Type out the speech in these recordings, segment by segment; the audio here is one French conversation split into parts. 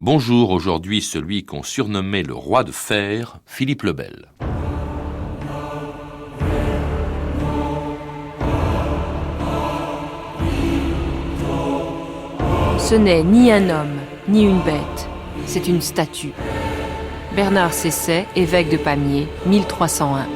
Bonjour, aujourd'hui celui qu'on surnommait le roi de fer, Philippe le Bel. Ce n'est ni un homme, ni une bête, c'est une statue. Bernard Cesset, évêque de Pamiers, 1301.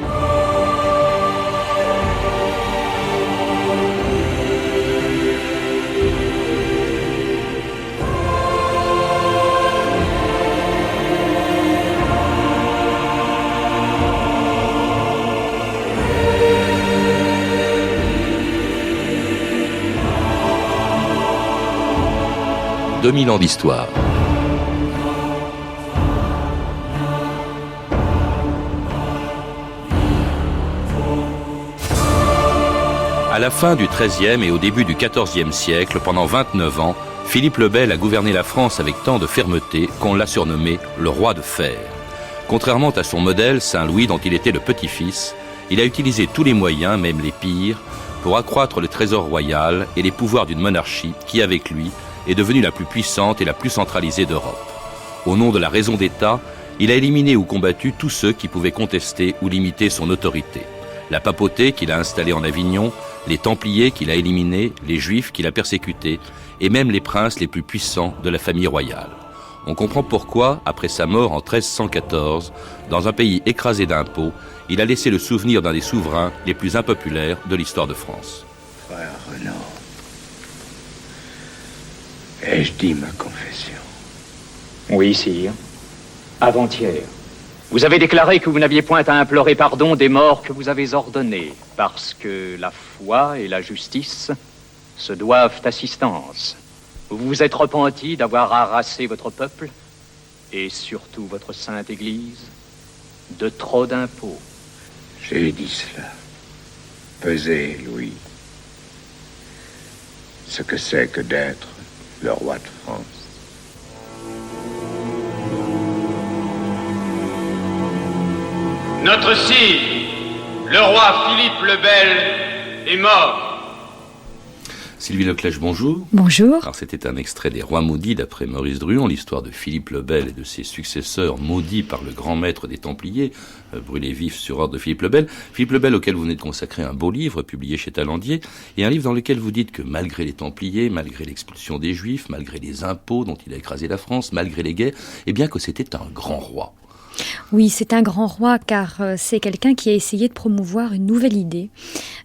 « 2000 ans d'histoire. À la fin du XIIIe et au début du XIVe siècle, pendant 29 ans, Philippe le Bel a gouverné la France avec tant de fermeté qu'on l'a surnommé le roi de fer. Contrairement à son modèle, Saint-Louis, dont il était le petit-fils, il a utilisé tous les moyens, même les pires, pour accroître le trésor royal et les pouvoirs d'une monarchie qui, avec lui, est devenue la plus puissante et la plus centralisée d'Europe. Au nom de la raison d'État, il a éliminé ou combattu tous ceux qui pouvaient contester ou limiter son autorité. La papauté qu'il a installée en Avignon, les Templiers qu'il a éliminés, les Juifs qu'il a persécutés, et même les princes les plus puissants de la famille royale. On comprend pourquoi, après sa mort en 1314, dans un pays écrasé d'impôts, il a laissé le souvenir d'un des souverains les plus impopulaires de l'histoire de France. Frère Renaud, ai-je dit ma confession? Oui, sire. Avant-hier, vous avez déclaré que vous n'aviez point à implorer pardon des morts que vous avez ordonnés, parce que la foi et la justice se doivent assistance. Vous vous êtes repenti d'avoir harassé votre peuple, et surtout votre sainte Église, de trop d'impôts. J'ai dit cela. Pesez, Louis, ce que c'est que d'être le roi de France. Notre sire, le roi Philippe le Bel, est mort. Sylvie Leclèche, bonjour. Bonjour. Alors c'était un extrait des Rois maudits d'après Maurice Druon, l'histoire de Philippe le Bel et de ses successeurs maudits par le grand maître des Templiers, brûlés vifs sur ordre de Philippe le Bel. Philippe le Bel auquel vous venez de consacrer un beau livre publié chez Talandier, et un livre dans lequel vous dites que malgré les Templiers, malgré l'expulsion des Juifs, malgré les impôts dont il a écrasé la France, malgré les guerres, eh bien que c'était un grand roi. Oui, c'est un grand roi car c'est quelqu'un qui a essayé de promouvoir une nouvelle idée,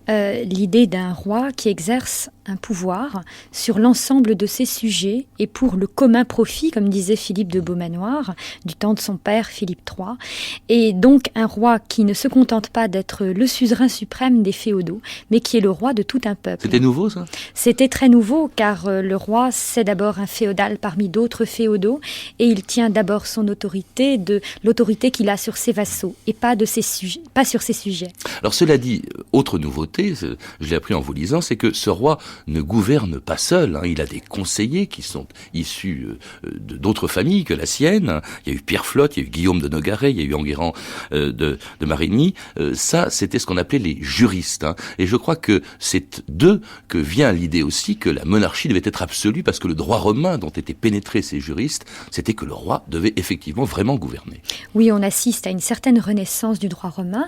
l'idée d'un roi qui exerce un pouvoir sur l'ensemble de ses sujets et pour le commun profit, comme disait Philippe de Beaumanoir, du temps de son père Philippe III, et donc un roi qui ne se contente pas d'être le suzerain suprême des féodaux, mais qui est le roi de tout un peuple. C'était nouveau, ça ? C'était très nouveau car le roi, c'est d'abord un féodal parmi d'autres féodaux et il tient d'abord son autorité de l'autorité qu'il a sur ses vassaux et pas sur ses sujets. Alors cela dit, autre nouveauté, je l'ai appris en vous lisant, c'est que ce roi ne gouverne pas seul. Il a des conseillers qui sont issus d'autres familles que la sienne. Il y a eu Pierre Flotte, il y a eu Guillaume de Nogaret, il y a eu Enguerrand de Marigny. Ça, c'était ce qu'on appelait les juristes. Et je crois que c'est d'eux que vient l'idée aussi que la monarchie devait être absolue, parce que le droit romain dont étaient pénétrés ces juristes, c'était que le roi devait effectivement vraiment gouverner. Oui, on assiste à une certaine renaissance du droit romain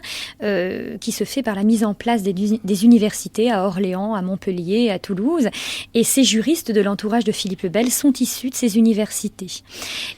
qui se fait par la mise en place des universités à Orléans, à Montpellier, à Toulouse. Et ces juristes de l'entourage de Philippe le Bel sont issus de ces universités.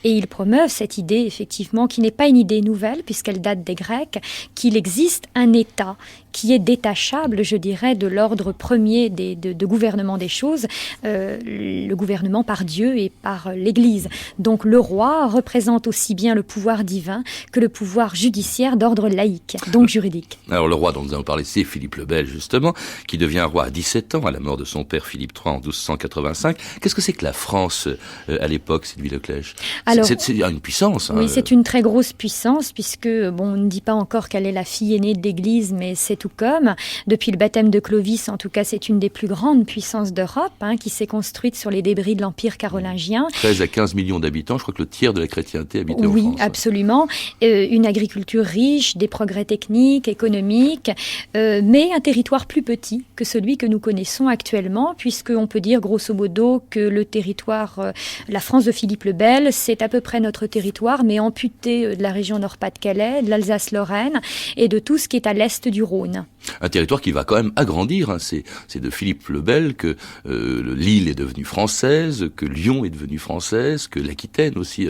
Et ils promeuvent cette idée, effectivement, qui n'est pas une idée nouvelle, puisqu'elle date des Grecs, qu'il existe un État qui est détachable, je dirais, de l'ordre premier de gouvernement des choses, le gouvernement par Dieu et par l'Église. Donc le roi représente aussi bien le pouvoir divin que le pouvoir judiciaire d'ordre laïque, donc juridique. Alors le roi dont nous allons parler, c'est Philippe le Bel, justement, qui devient roi à 17 ans, à la mort de son père Philippe III en 1285. Qu'est-ce que c'est que la France à l'époque, Sylvie Leclèche ? C'est une puissance. Oui, c'est une très grosse puissance, puisque, on ne dit pas encore qu'elle est la fille aînée de l'Église, mais c'est tout comme. Depuis le baptême de Clovis, en tout cas, c'est une des plus grandes puissances d'Europe, qui s'est construite sur les débris de l'Empire carolingien. 13 à 15 millions d'habitants, je crois que le tiers de la chrétienté habitait en France. Oui, absolument. Une agriculture riche, des progrès techniques, économiques, mais un territoire plus petit que celui que nous connaissons actuellement, puisqu'on peut dire grosso modo que le territoire, la France de Philippe le Bel, c'est à peu près notre territoire, mais amputé de la région Nord-Pas-de-Calais, de l'Alsace-Lorraine et de tout ce qui est à l'est du Rhône. Un territoire qui va quand même agrandir. C'est de Philippe le Bel que l'île est devenue française, que Lyon est devenue française, que l'Aquitaine aussi,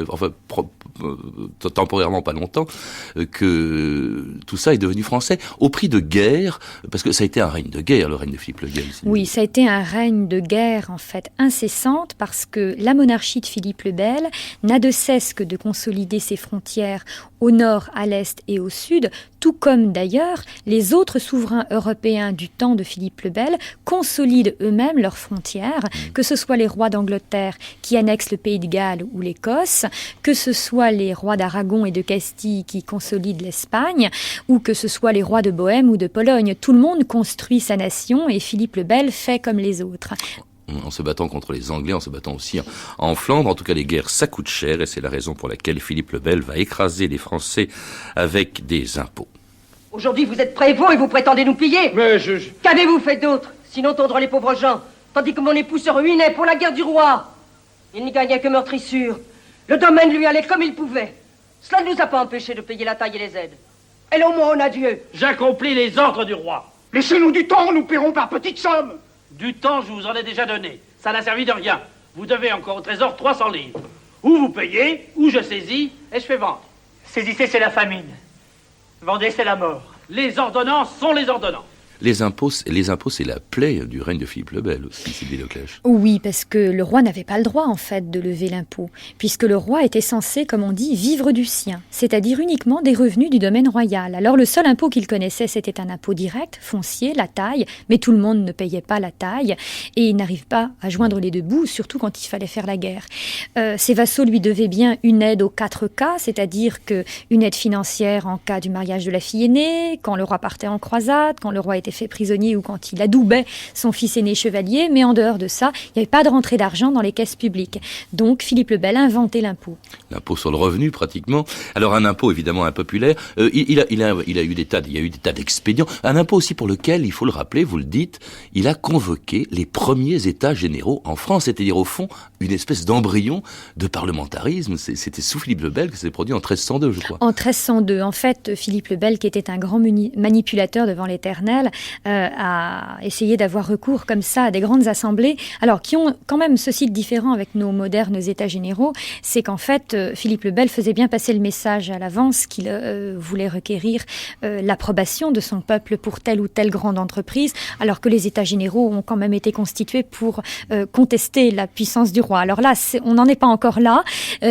temporairement pas longtemps, que tout ça est devenu français au prix de guerre, parce que ça a été un règne de guerre, le règne de Philippe le Bel. Oui, ça a été un règne de guerre en fait incessante, parce que la monarchie de Philippe le Bel n'a de cesse que de consolider ses frontières au nord, à l'est et au sud, tout comme d'ailleurs les autres souverains européens du temps de Philippe le Bel consolident eux-mêmes leurs frontières, que ce soit les rois d'Angleterre qui annexent le pays de Galles ou l'Écosse, que ce soit les rois d'Aragon et de Castille qui consolident l'Espagne, ou que ce soit les rois de Bohême ou de Pologne. Tout le monde construit sa nation et Philippe le Bel fait comme les autres. En se battant contre les Anglais, en se battant aussi en Flandre. En tout cas, les guerres, ça coûte cher, et c'est la raison pour laquelle Philippe le Bel va écraser les Français avec des impôts. Aujourd'hui, vous êtes prévôt et vous prétendez nous piller. Mais Qu'avez-vous fait d'autre, sinon tondre les pauvres gens, tandis que mon époux se ruinait pour la guerre du roi? Il n'y gagnait que meurtrissure. Le domaine lui allait comme il pouvait. Cela ne nous a pas empêchés de payer la taille et les aides. Et l'aumône à Dieu. j'accomplis les ordres du roi. Laissez-nous du temps, nous paierons par petites sommes. Du temps, je vous en ai déjà donné. Ça n'a servi de rien. Vous devez encore au trésor 300 livres. Ou vous payez, ou je saisis, et je fais vendre. Saisissez, c'est la famine. Vendez, c'est la mort. Les ordonnances sont les ordonnances. Les impôts, c'est la plaie du règne de Philippe le Bel aussi, Sylvie Leclèche. Oui, parce que le roi n'avait pas le droit, en fait, de lever l'impôt, puisque le roi était censé, comme on dit, vivre du sien, c'est-à-dire uniquement des revenus du domaine royal. Alors le seul impôt qu'il connaissait, c'était un impôt direct, foncier, la taille, mais tout le monde ne payait pas la taille, et il n'arrive pas à joindre les deux bouts, surtout quand il fallait faire la guerre. Ses vassaux lui devaient bien une aide aux 4 cas, c'est-à-dire qu'une aide financière en cas du mariage de la fille aînée, quand le roi partait en croisade, quand le roi était fait prisonnier ou quand il adoubait son fils aîné chevalier, mais en dehors de ça, il n'y avait pas de rentrée d'argent dans les caisses publiques. Donc Philippe le Bel a inventé l'impôt. L'impôt sur le revenu, pratiquement. Alors un impôt évidemment impopulaire. Il y a eu des tas d'expédients. Un impôt aussi pour lequel, il faut le rappeler, vous le dites, il a convoqué les premiers États généraux en France, c'est-à-dire au fond une espèce d'embryon de parlementarisme. C'était sous Philippe le Bel que ça s'est produit en 1302, je crois. En 1302, en fait, Philippe le Bel, qui était un grand manipulateur devant l'Éternel, a essayé d'avoir recours comme ça à des grandes assemblées, alors qui ont quand même ceci de différent avec nos modernes États généraux, c'est qu'en fait, Philippe le Bel faisait bien passer le message à l'avance qu'il voulait requérir l'approbation de son peuple pour telle ou telle grande entreprise, alors que les États généraux ont quand même été constitués pour contester la puissance du roi. Alors là, on n'en est pas encore là,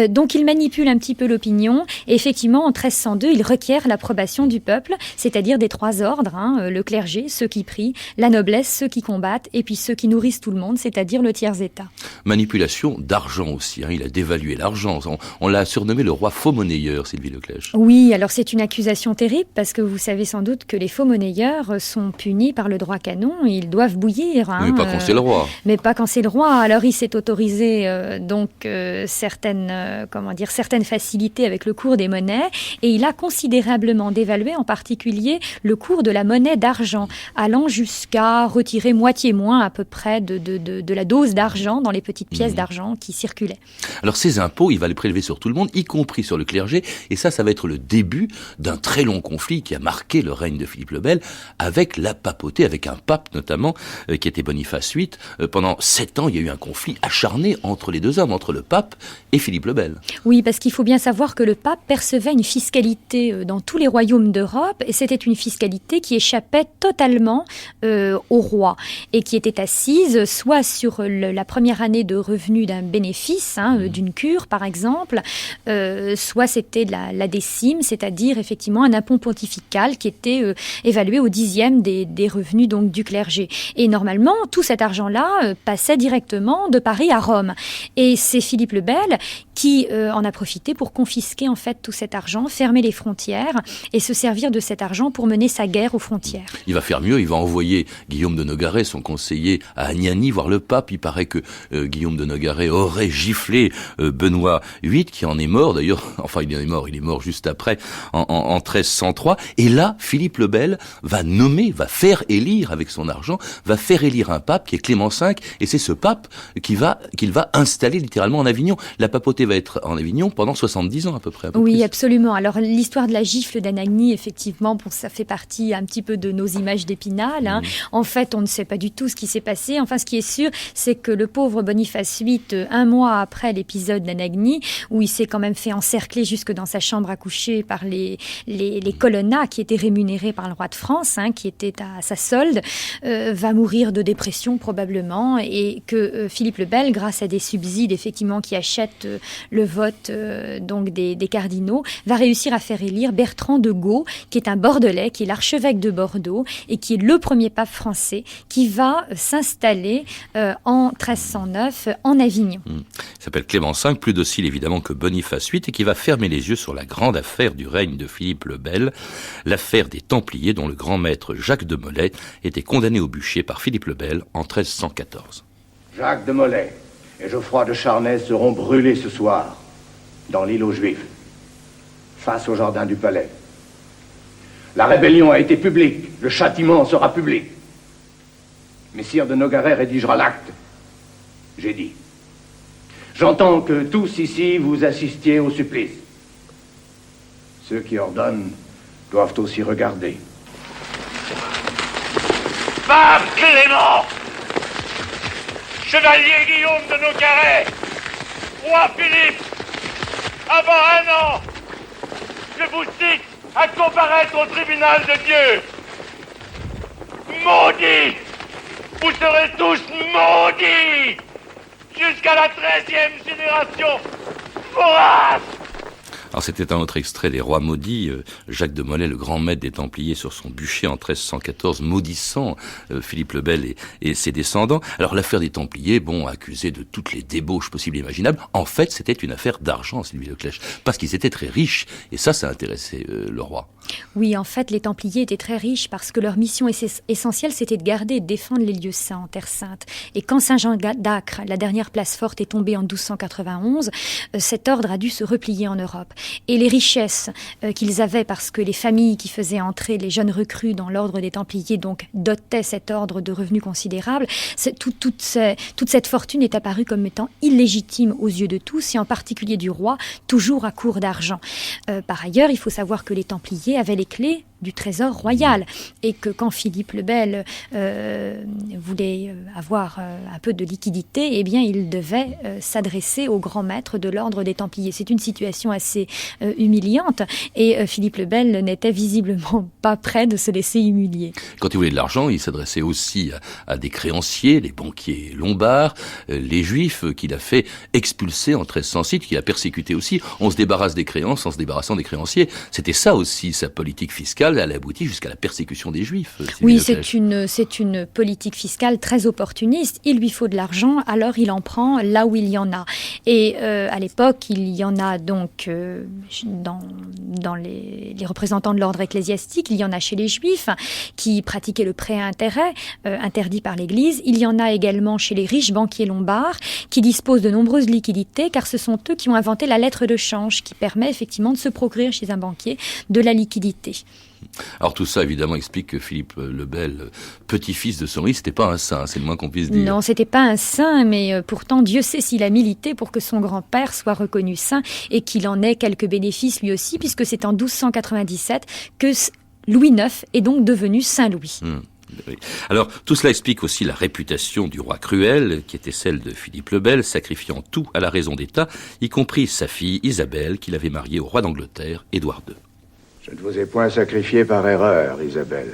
donc il manipule un petit peu l'opinion, et effectivement, en 1302, il requiert l'approbation du peuple, c'est-à-dire des 3 ordres, le clergé, ceux qui prient, la noblesse, ceux qui combattent, et puis ceux qui nourrissent tout le monde, c'est-à-dire le tiers-état. Manipulation d'argent aussi, il a dévalué l'argent. On l'a surnommé le roi faux-monnayeur, Sylvie Leclèche. Oui, alors c'est une accusation terrible, parce que vous savez sans doute que les faux-monnayeurs sont punis par le droit canon, ils doivent bouillir. Mais pas quand c'est le roi. Mais pas quand c'est le roi. Alors il s'est autorisé certaines facilités avec le cours des monnaies, et il a considérablement dévalué en particulier le cours de la monnaie d'argent, allant jusqu'à retirer moitié moins à peu près de la dose d'argent dans les petites pièces d'argent qui circulaient. Alors ces impôts, il va les prélever sur tout le monde, y compris sur le clergé, et ça va être le début d'un très long conflit qui a marqué le règne de Philippe le Bel avec la papauté, avec un pape notamment, qui était Boniface VIII. Pendant 7 ans, il y a eu un conflit acharné entre les deux hommes, entre le pape et Philippe le Bel. Oui, parce qu'il faut bien savoir que le pape percevait une fiscalité dans tous les royaumes d'Europe, et c'était une fiscalité qui échappait totalement au roi, et qui était assise soit sur la première année de revenus d'un bénéfice, d'une cure par exemple, soit c'était la décime, c'est-à-dire effectivement un impôt pontifical qui était évalué au 10e des revenus donc du clergé. Et normalement, tout cet argent-là passait directement de Paris à Rome. Et c'est Philippe le Bel qui en a profité pour confisquer en fait tout cet argent, fermer les frontières et se servir de cet argent pour mener sa guerre aux frontières. Il va faire mieux, il va envoyer Guillaume de Nogaret, son conseiller, à Agnani voir le pape. Il paraît que Guillaume de Nogaret aurait giflé Benoît VIII, qui en est mort d'ailleurs, enfin il est mort juste après, en 1303. Et là, Philippe le Bel va faire élire avec son argent, un pape qui est Clément V, et c'est ce pape qu'il va installer littéralement en Avignon. La papauté va être en Avignon pendant 70 ans à peu près. Oui, plus. Absolument. Alors l'histoire de la gifle d'Anagni, effectivement, ça fait partie un petit peu de nos images d'Épinal. Hein. En fait, on ne sait pas du tout ce qui s'est passé. Enfin, ce qui est sûr, c'est que le pauvre Boniface VIII, un mois après l'épisode d'Anagni, où il s'est quand même fait encercler jusque dans sa chambre à coucher par les colonnats qui étaient rémunérés par le roi de France, hein, qui étaient à sa solde, va mourir de dépression probablement, et que Philippe le Bel, grâce à des subsides effectivement qui achètent le vote donc des cardinaux, va réussir à faire élire Bertrand de Gaux, qui est un Bordelais, qui est l'archevêque de Bordeaux et qui est le premier pape français qui va s'installer en 1309 en Avignon. Il s'appelle Clément V, plus docile évidemment que Boniface VIII, et qui va fermer les yeux sur la grande affaire du règne de Philippe le Bel, l'affaire des Templiers dont le grand maître Jacques de Molay était condamné au bûcher par Philippe le Bel en 1314. Jacques de Molay et Geoffroy de Charnay seront brûlés ce soir, dans l'île aux Juifs, face au jardin du palais. La rébellion a été publique, le châtiment sera public. Messire de Nogaret rédigera l'acte. J'ai dit. J'entends que tous ici vous assistiez au supplice. Ceux qui ordonnent doivent aussi regarder. Pape Clément, chevalier Guillaume de Nogaret, roi Philippe, avant 1 an, je vous cite à comparaître au tribunal de Dieu. Maudits! Vous serez tous maudits! Jusqu'à la 13e génération! Vorace! Alors c'était un autre extrait des Rois maudits, Jacques de Molay, le grand maître des Templiers, sur son bûcher en 1314, maudissant Philippe le Bel et ses descendants. Alors l'affaire des Templiers, accusé de toutes les débauches possibles et imaginables, en fait c'était une affaire d'argent, Sylvie Leclèche, parce qu'ils étaient très riches, et ça intéressait le roi. Oui, en fait, les Templiers étaient très riches parce que leur mission essentielle, c'était de garder et de défendre les lieux saints en Terre Sainte. Et quand Saint-Jean d'Acre, la dernière place forte, est tombée en 1291, cet ordre a dû se replier en Europe. Et les richesses qu'ils avaient, parce que les familles qui faisaient entrer les jeunes recrues dans l'ordre des Templiers, donc dotaient cet ordre de revenus considérables, toute cette fortune est apparue comme étant illégitime aux yeux de tous, et en particulier du roi, toujours à court d'argent. Par ailleurs, il faut savoir que les Templiers avaient les clés du trésor royal, et que quand Philippe le Bel voulait avoir un peu de liquidité, eh bien il devait s'adresser au grand maître de l'ordre des Templiers. C'est une situation assez humiliante, et Philippe le Bel n'était visiblement pas prêt de se laisser humilier. Quand il voulait de l'argent, il s'adressait aussi à des créanciers, les banquiers lombards, les juifs qu'il a fait expulser en 1306, qu'il a persécuté aussi. On se débarrasse des créances en se débarrassant des créanciers. C'était ça aussi, sa politique fiscale. Elle aboutit jusqu'à la persécution des Juifs. Oui, c'est une politique fiscale très opportuniste. Il lui faut de l'argent, alors il en prend là où il y en a. Et à l'époque, il y en a donc dans les représentants de l'ordre ecclésiastique, il y en a chez les Juifs qui pratiquaient le prêt à intérêt, interdit par l'Église. Il y en a également chez les riches banquiers lombards qui disposent de nombreuses liquidités, car ce sont eux qui ont inventé la lettre de change qui permet effectivement de se procurer chez un banquier de la liquidité. Alors tout ça, évidemment, explique que Philippe le Bel, petit-fils de son riche, c'était pas un saint, c'est le moins qu'on puisse dire. Non, c'était pas un saint, mais pourtant Dieu sait s'il a milité pour que son grand-père soit reconnu saint et qu'il en ait quelques bénéfices lui aussi, puisque c'est en 1297 que Louis IX est donc devenu Saint-Louis. Oui. Alors, tout cela explique aussi la réputation du roi cruel, qui était celle de Philippe le Bel, sacrifiant tout à la raison d'État, y compris sa fille Isabelle, qu'il avait mariée au roi d'Angleterre, Édouard II. Je ne vous ai point sacrifié par erreur, Isabelle.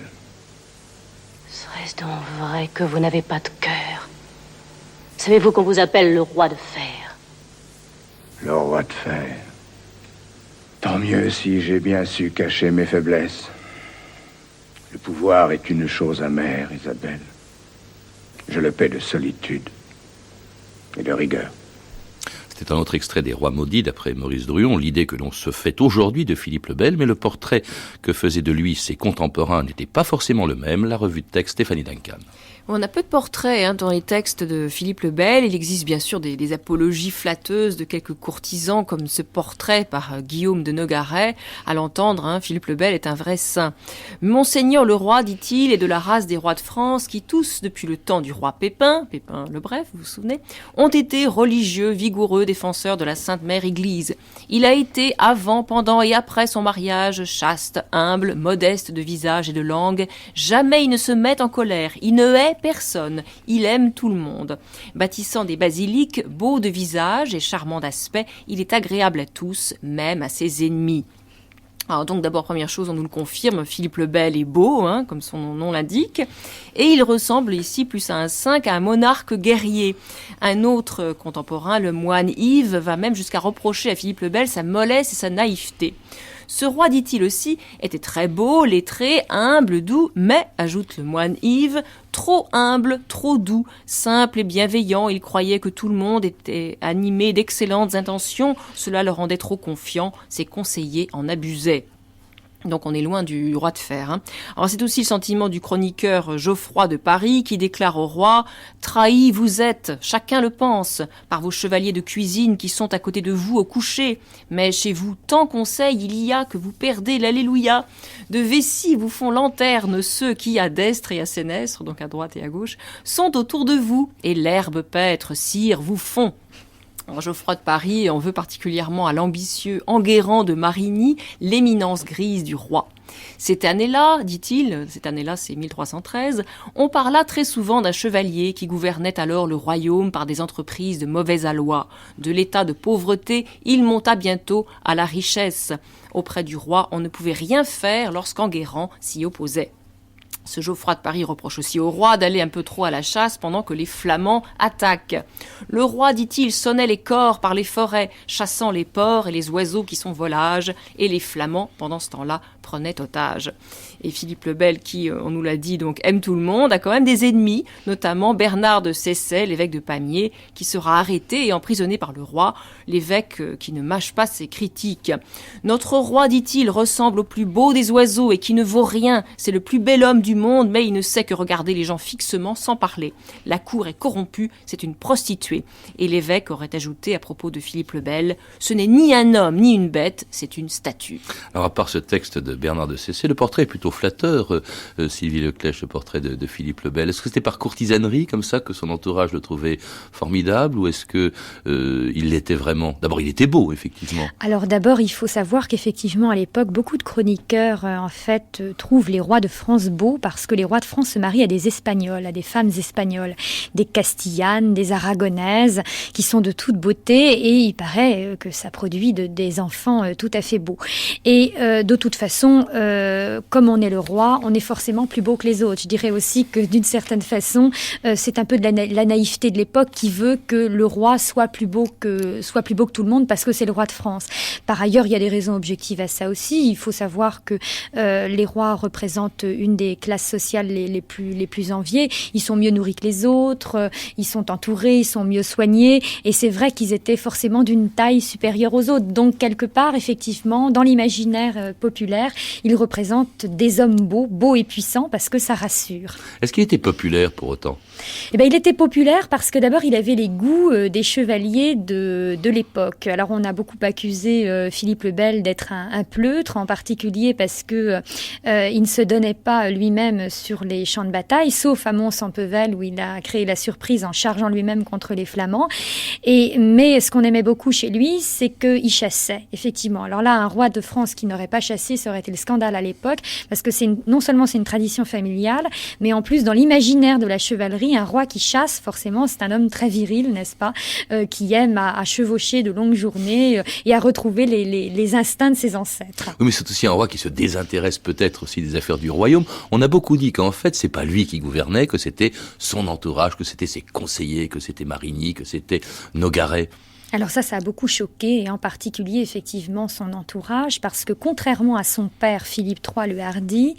Serait-ce donc vrai que vous n'avez pas de cœur? Savez-vous qu'on vous appelle le roi de fer? Le roi de fer. Tant mieux si j'ai bien su cacher mes faiblesses. Le pouvoir est une chose amère, Isabelle. Je le paie de solitude et de rigueur. C'était un autre extrait des Rois maudits d'après Maurice Druon, l'idée que l'on se fait aujourd'hui de Philippe le Bel, mais le portrait que faisaient de lui ses contemporains n'était pas forcément le même. La revue de texte Stéphanie Duncan. On a peu de portraits dans les textes de Philippe le Bel. Il existe bien sûr des apologies flatteuses de quelques courtisans, comme ce portrait par Guillaume de Nogaret. À l'entendre, Philippe le Bel est un vrai saint. Monseigneur le roi, dit-il, est de la race des rois de France qui tous, depuis le temps du roi Pépin le Bref, vous vous souvenez, ont été religieux, vigoureux, défenseurs de la Sainte Mère Église. Il a été avant, pendant et après son mariage chaste, humble, modeste de visage et de langue. Jamais il ne se met en colère. Il ne hait personne, il aime tout le monde. Bâtissant des basiliques, beau de visage et charmant d'aspect, il est agréable à tous, même à ses ennemis. Alors donc d'abord, première chose, on nous le confirme, Philippe le Bel est beau, comme son nom l'indique, et il ressemble ici plus à un saint qu'à un monarque guerrier. Un autre contemporain, le moine Yves, va même jusqu'à reprocher à Philippe le Bel sa mollesse et sa naïveté. Ce roi, dit-il aussi, était très beau, lettré, humble, doux, mais, ajoute le moine Yves, trop humble, trop doux, simple et bienveillant. Il croyait que tout le monde était animé d'excellentes intentions. Cela le rendait trop confiant. Ses conseillers en abusaient. Donc on est loin du roi de fer. Alors c'est aussi le sentiment du chroniqueur Geoffroy de Paris qui déclare au roi « Trahi vous êtes, chacun le pense, par vos chevaliers de cuisine qui sont à côté de vous au coucher. Mais chez vous, tant conseil il y a que vous perdez l'alléluia. De vessie vous font lanterne ceux qui, à destre et à sénestre, donc à droite et à gauche, sont autour de vous. Et l'herbe paître, sire, vous fond. » Alors Geoffroy de Paris en veut particulièrement à l'ambitieux Enguerrand de Marigny, l'éminence grise du roi. Cette année-là, dit-il, c'est 1313, on parla très souvent d'un chevalier qui gouvernait alors le royaume par des entreprises de mauvais aloi. De l'état de pauvreté, il monta bientôt à la richesse. Auprès du roi, on ne pouvait rien faire lorsqu'Enguerrand s'y opposait. Ce Geoffroy de Paris reproche aussi au roi d'aller un peu trop à la chasse pendant que les Flamands attaquent. Le roi, dit-il, sonnait les cors par les forêts, chassant les porcs et les oiseaux qui sont volages, et les Flamands, pendant ce temps-là, prenaient otage. Et Philippe le Bel, qui, on nous l'a dit, donc aime tout le monde, a quand même des ennemis, notamment Bernard de Cessay, l'évêque de Pamiers, qui sera arrêté et emprisonné par le roi, l'évêque qui ne mâche pas ses critiques. Notre roi, dit-il, ressemble au plus beau des oiseaux et qui ne vaut rien, c'est le plus bel homme du monde, mais il ne sait que regarder les gens fixement sans parler. La cour est corrompue, c'est une prostituée. Et l'évêque aurait ajouté à propos de Philippe le Bel, ce n'est ni un homme ni une bête, c'est une statue. Alors à part ce texte de Bernard de Cessay, le portrait est plutôt flatteur, Sylvie Leclèche, le portrait de Philippe le Bel. Est-ce que c'était par courtisanerie comme ça que son entourage le trouvait formidable, ou est-ce que il l'était vraiment? D'abord, il était beau, effectivement. Alors d'abord, il faut savoir qu'effectivement, à l'époque, beaucoup de chroniqueurs, trouvent les rois de France beaux parce que les rois de France se marient à des Espagnols, à des femmes espagnoles, des Castillanes, des Aragonaises, qui sont de toute beauté, et il paraît que ça produit des enfants tout à fait beaux. Et de toute façon, comme on est le roi, on est forcément plus beau que les autres. Je dirais aussi que d'une certaine façon, c'est un peu de la naïveté de l'époque qui veut que le roi soit plus beau que tout le monde parce que c'est le roi de France. Par ailleurs, il y a des raisons objectives à ça aussi. Il faut savoir que les rois représentent une des classes sociales les plus enviées. Ils sont mieux nourris que les autres, ils sont entourés, ils sont mieux soignés, et c'est vrai qu'ils étaient forcément d'une taille supérieure aux autres. Donc quelque part, effectivement, dans l'imaginaire populaire, ils représentent des hommes beaux et puissants parce que ça rassure. Est-ce qu'il était populaire pour autant? Il était populaire parce que d'abord il avait les goûts des chevaliers de l'époque. Alors on a beaucoup accusé Philippe le Bel d'être un pleutre, en particulier parce que il ne se donnait pas lui-même sur les champs de bataille, sauf à Mons-en-Pevel où il a créé la surprise en chargeant lui-même contre les Flamands. Mais ce qu'on aimait beaucoup chez lui, c'est qu'il chassait, effectivement. Alors là, un roi de France qui n'aurait pas chassé, ça aurait été le scandale à l'époque, parce que non seulement c'est une tradition familiale, mais en plus dans l'imaginaire de la chevalerie, un roi qui chasse, forcément, c'est un homme très viril, n'est-ce pas, qui aime à chevaucher de longues journées et à retrouver les instincts de ses ancêtres. Oui, mais c'est aussi un roi qui se désintéresse peut-être aussi des affaires du royaume. On a beaucoup dit qu'en fait, c'est pas lui qui gouvernait, que c'était son entourage, que c'était ses conseillers, que c'était Marigny, que c'était Nogaret. Alors ça a beaucoup choqué, et en particulier effectivement son entourage, parce que contrairement à son père Philippe III le Hardi,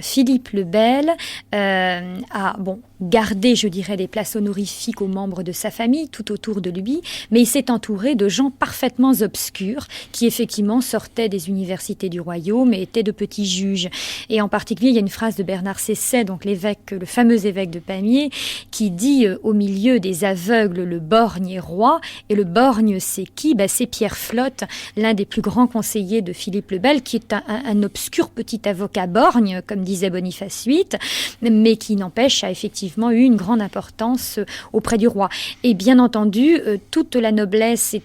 Philippe le Bel a gardé, je dirais, des places honorifiques aux membres de sa famille tout autour de lui, mais il s'est entouré de gens parfaitement obscurs qui effectivement sortaient des universités du royaume et étaient de petits juges. Et en particulier, il y a une phrase de Bernard Cesset, donc l'évêque, le fameux évêque de Pamiers, qui dit au milieu des aveugles, le borgne est roi. Et le borgne, c'est qui ? C'est Pierre Flotte, l'un des plus grands conseillers de Philippe le Bel, qui est un obscur petit avocat borgne, comme disait Boniface VIII, mais qui n'empêche a effectivement eu une grande importance auprès du roi. Et bien entendu, toute la noblesse et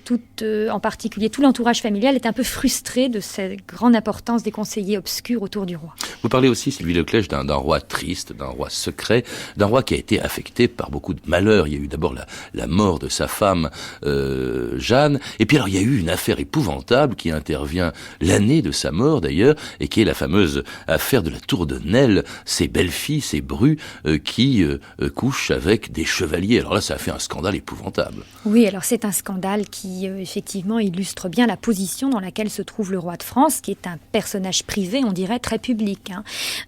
en particulier tout l'entourage familial est un peu frustré de cette grande importance des conseillers obscurs autour du roi. Vous parlez aussi, Sylvie Leclèche, d'un roi triste, d'un roi secret, d'un roi qui a été affecté par beaucoup de malheurs. Il y a eu d'abord la mort de sa femme Jeanne, et puis alors il y a eu une affaire épouvantable qui intervient l'année de sa mort d'ailleurs, et qui est la fameuse affaire de la tour de Nesle, ces belles-filles, ces brus qui couchent avec des chevaliers. Alors là, ça a fait un scandale épouvantable. Oui, alors c'est un scandale qui effectivement illustre bien la position dans laquelle se trouve le roi de France, qui est un personnage privé, on dirait très public.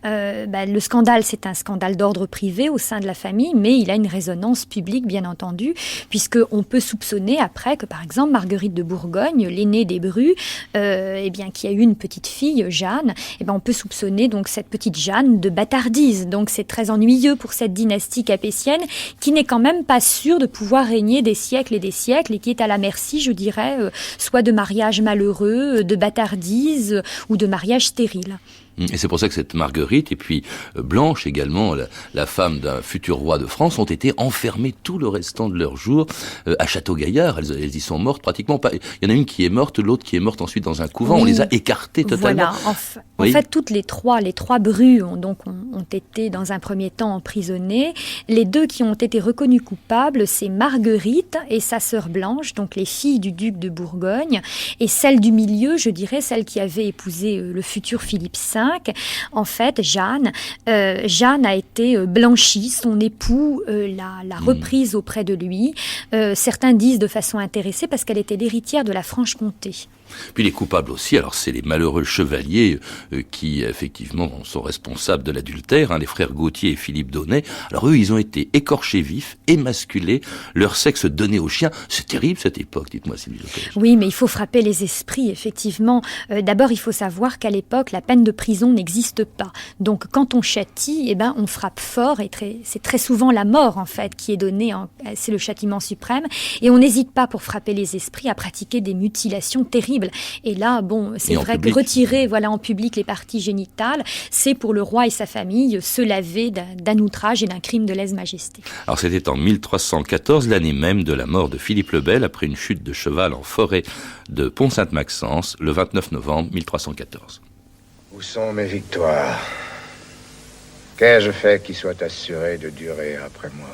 Le scandale, c'est un scandale d'ordre privé au sein de la famille, mais il a une résonance publique, bien entendu, puisqu'on peut soupçonner après que, par exemple, Marguerite de Bourgogne, l'aînée des Brus, qui a eu une petite fille, Jeanne, on peut soupçonner donc cette petite Jeanne de bâtardise. Donc c'est très ennuyeux pour cette dynastie capétienne, qui n'est quand même pas sûre de pouvoir régner des siècles et qui est à la merci, je dirais, soit de mariages malheureux, de bâtardise ou de mariages stériles. Et c'est pour ça que cette Marguerite et puis Blanche également, la femme d'un futur roi de France, ont été enfermées tout le restant de leur jour à Château-Gaillard. Elles y sont mortes pratiquement pas. Il y en a une qui est morte, l'autre qui est morte ensuite dans un couvent. Oui. On les a écartées totalement. Voilà. En fait, toutes les trois Brus ont été dans un premier temps emprisonnées. Les deux qui ont été reconnues coupables, c'est Marguerite et sa sœur Blanche, donc les filles du duc de Bourgogne, et celle du milieu, je dirais, celle qui avait épousé le futur Philippe V. En fait, Jeanne a été blanchie, son époux l'a reprise auprès de lui. Certains disent de façon intéressée parce qu'elle était l'héritière de la Franche-Comté. Puis les coupables aussi, alors c'est les malheureux chevaliers qui effectivement sont responsables de l'adultère, les frères Gauthier et Philippe d'Aunay. Alors eux, ils ont été écorchés vifs, émasculés, leur sexe donné aux chiens. C'est terrible cette époque, dites-moi Sylvie Leclèche. Oui, mais il faut frapper les esprits, effectivement. D'abord, il faut savoir qu'à l'époque, la peine de prison n'existe pas. Donc quand on châtie, on frappe fort, et c'est très souvent la mort en fait qui est donnée, c'est le châtiment suprême, et on n'hésite pas pour frapper les esprits à pratiquer des mutilations terribles. Et là, c'est vrai que retirer en public les parties génitales, c'est pour le roi et sa famille se laver d'un outrage et d'un crime de lèse-majesté. Alors c'était en 1314, l'année même de la mort de Philippe le Bel, après une chute de cheval en forêt de Pont-Sainte-Maxence, le 29 novembre 1314. Où sont mes victoires ? Qu'ai-je fait qui soit assuré de durer après moi ?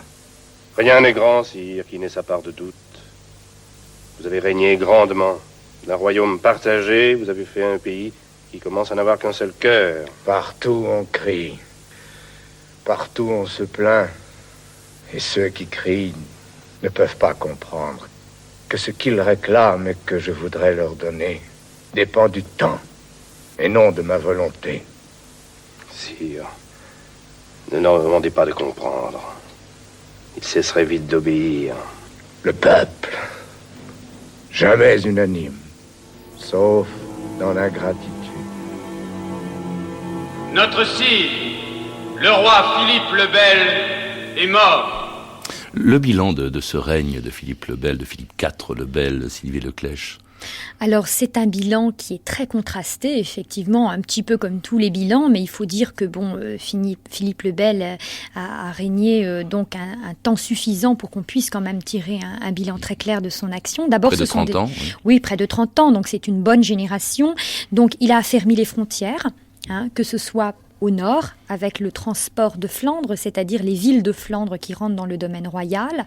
Rien n'est grand, sire, qui n'ait sa part de doute. Vous avez régné grandement. D'un royaume partagé, vous avez fait un pays qui commence à n'avoir qu'un seul cœur. Partout on crie, partout on se plaint, et ceux qui crient ne peuvent pas comprendre que ce qu'ils réclament et que je voudrais leur donner dépend du temps et non de ma volonté. Sire, ne leur demandez pas de comprendre. Ils cesseraient vite d'obéir. Le peuple, jamais unanime, sauf dans l'ingratitude. Notre sire, le roi Philippe le Bel, est mort. Le bilan de ce règne de Philippe le Bel, de Philippe IV le Bel, Sylvie Leclèche. Alors c'est un bilan qui est très contrasté, effectivement, un petit peu comme tous les bilans, mais il faut dire que Philippe le Bel a régné donc un temps suffisant pour qu'on puisse quand même tirer un bilan très clair de son action. D'abord, près de 30 ans. Oui, près de 30 ans, donc c'est une bonne génération. Donc il a affermi les frontières, que ce soit au nord, avec le transport de Flandre, c'est-à-dire les villes de Flandre qui rentrent dans le domaine royal,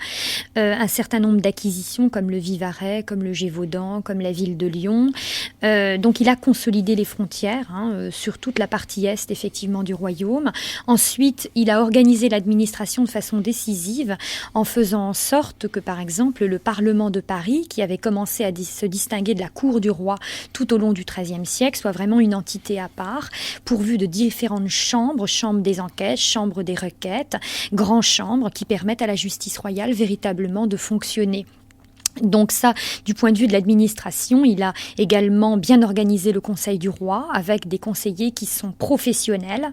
un certain nombre d'acquisitions comme le Vivarais, comme le Gévaudan, comme la ville de Lyon. Donc il a consolidé les frontières sur toute la partie est effectivement du royaume. Ensuite, il a organisé l'administration de façon décisive en faisant en sorte que, par exemple, le Parlement de Paris, qui avait commencé à se distinguer de la cour du roi tout au long du XIIIe siècle, soit vraiment une entité à part, pourvue de différentes chambres, chambre des enquêtes, chambre des requêtes, grandes chambres qui permettent à la justice royale véritablement de fonctionner. Donc ça, du point de vue de l'administration, il a également bien organisé le Conseil du roi avec des conseillers qui sont professionnels.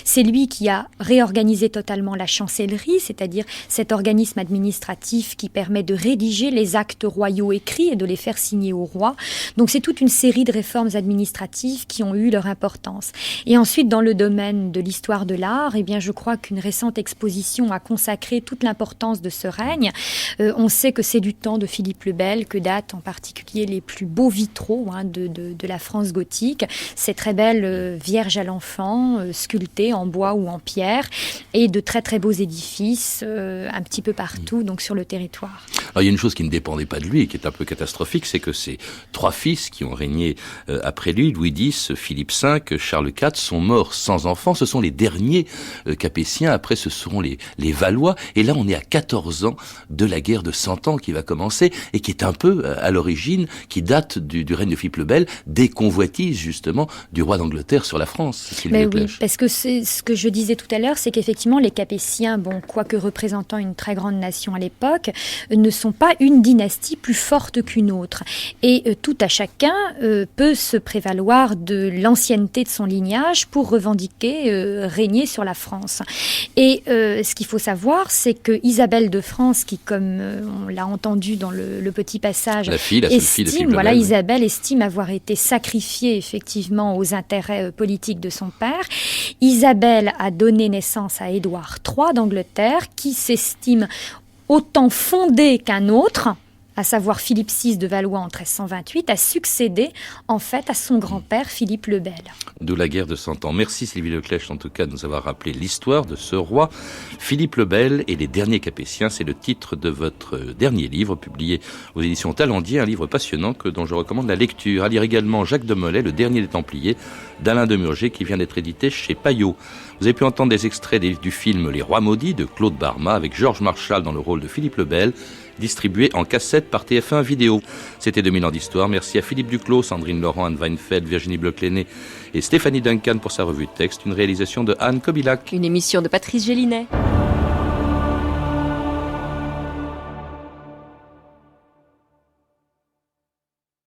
C'est lui qui a réorganisé totalement la chancellerie, c'est-à-dire cet organisme administratif qui permet de rédiger les actes royaux écrits et de les faire signer au roi. Donc c'est toute une série de réformes administratives qui ont eu leur importance. Et ensuite, dans le domaine de l'histoire de l'art, eh bien, je crois qu'une récente exposition a consacré toute l'importance de ce règne. On sait que c'est du temps de Philippe le Bel que datent en particulier les plus beaux vitraux de la France gothique, ces très belles Vierges à l'enfant sculptées en bois ou en pierre et de très très beaux édifices un petit peu partout donc sur le territoire. Alors il y a une chose qui ne dépendait pas de lui et qui est un peu catastrophique, c'est que ses 3 fils qui ont régné après lui, Louis X, Philippe V, Charles IV, sont morts sans enfants. Ce sont les derniers Capétiens. Après ce seront les Valois. Et là on est à 14 ans de la guerre de 100 ans qui va commencer et qui est un peu à l'origine, qui date du règne de Philippe le Bel, des convoitises justement du roi d'Angleterre sur la France. Mais oui, parce que c'est ce que je disais tout à l'heure, c'est qu'effectivement les Capétiens, quoique représentant une très grande nation à l'époque, ne sont pas une dynastie plus forte qu'une autre. Et tout à chacun peut se prévaloir de l'ancienneté de son lignage pour revendiquer régner sur la France. Et ce qu'il faut savoir, c'est que Isabelle de France, qui comme on l'a entendu dans le petit passage, la seule fille de Philippe le Bel, Isabelle estime avoir été sacrifiée effectivement aux intérêts politiques de son père. Isabelle a donné naissance à Édouard III d'Angleterre, qui s'estime autant fondé qu'un autre, à savoir Philippe VI de Valois en 1328, a succédé en fait à son grand-père Philippe le Bel. D'où la guerre de 100 ans. Merci Sylvie Leclèche en tout cas de nous avoir rappelé l'histoire de ce roi. Philippe le Bel et les derniers Capétiens, c'est le titre de votre dernier livre publié aux éditions Talendier, un livre passionnant dont je recommande la lecture. À lire également Jacques de Molay, Le dernier des Templiers, d'Alain de Murger, qui vient d'être édité chez Payot. Vous avez pu entendre des extraits du film Les Rois Maudits de Claude Barma avec Georges Marchal dans le rôle de Philippe le Bel, distribué en cassette par TF1 Vidéo. C'était 2000 ans d'histoire. Merci à Philippe Duclos, Sandrine Laurent, Anne Weinfeld, Virginie Bloch-Lenné et Stéphanie Duncan pour sa revue de texte. Une réalisation de Anne Kobilac. Une émission de Patrice Gélinet.